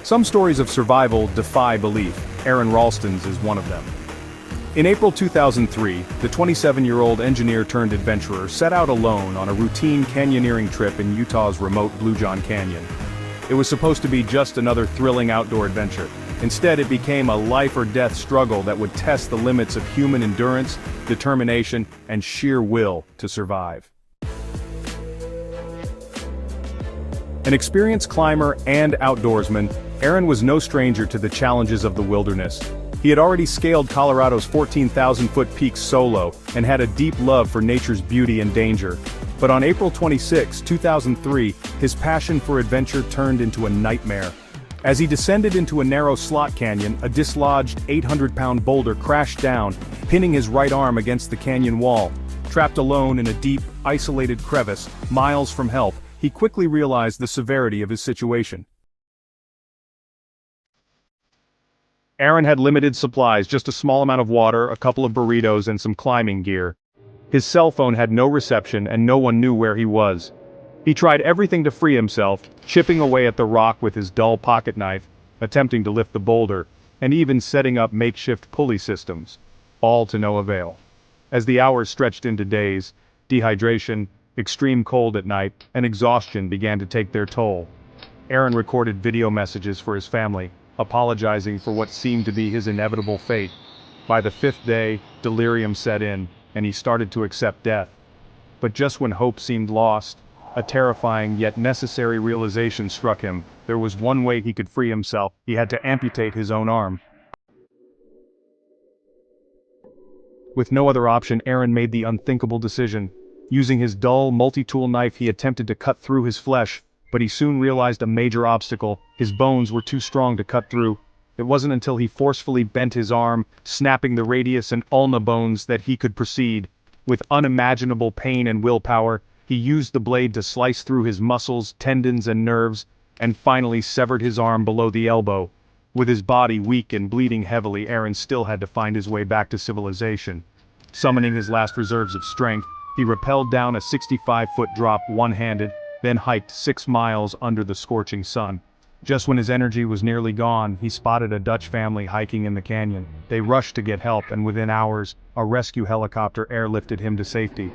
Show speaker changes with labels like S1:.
S1: Some stories of survival defy belief. Aaron Ralston's is one of them. In April 2003, the 27-year-old engineer-turned-adventurer set out alone on a routine canyoneering trip in Utah's remote Blue John Canyon. It was supposed to be just another thrilling outdoor adventure. Instead, it became a life-or-death struggle that would test the limits of human endurance, determination, and sheer will to survive. An experienced climber and outdoorsman, Aaron was no stranger to the challenges of the wilderness. He had already scaled Colorado's 14,000-foot peaks solo, and had a deep love for nature's beauty and danger. But on April 26, 2003, his passion for adventure turned into a nightmare. As he descended into a narrow slot canyon, a dislodged 800-pound boulder crashed down, pinning his right arm against the canyon wall. Trapped alone in a deep, isolated crevice, miles from help, he quickly realized the severity of his situation. Aaron had limited supplies, just a small amount of water, a couple of burritos, and some climbing gear. His cell phone had no reception and no one knew where he was. He tried everything to free himself, chipping away at the rock with his dull pocket knife, attempting to lift the boulder, and even setting up makeshift pulley systems. All to no avail. As the hours stretched into days, dehydration, extreme cold at night, and exhaustion began to take their toll. Aaron recorded video messages for his family, apologizing for what seemed to be his inevitable fate. By the fifth day, delirium set in, and he started to accept death. But just when hope seemed lost, a terrifying yet necessary realization struck him. There was one way he could free himself. He had to amputate his own arm. With no other option, Aaron made the unthinkable decision. Using his dull, multi-tool knife, he attempted to cut through his flesh, but he soon realized a major obstacle. His bones were too strong to cut through. It wasn't until he forcefully bent his arm, snapping the radius and ulna bones, that he could proceed. With unimaginable pain and willpower, he used the blade to slice through his muscles, tendons, and nerves, and finally severed his arm below the elbow. With his body weak and bleeding heavily, Aaron still had to find his way back to civilization. Summoning his last reserves of strength, he rappelled down a 65-foot drop one-handed, then hiked 6 miles under the scorching sun. Just when his energy was nearly gone, he spotted a Dutch family hiking in the canyon. They rushed to get help, and within hours, a rescue helicopter airlifted him to safety.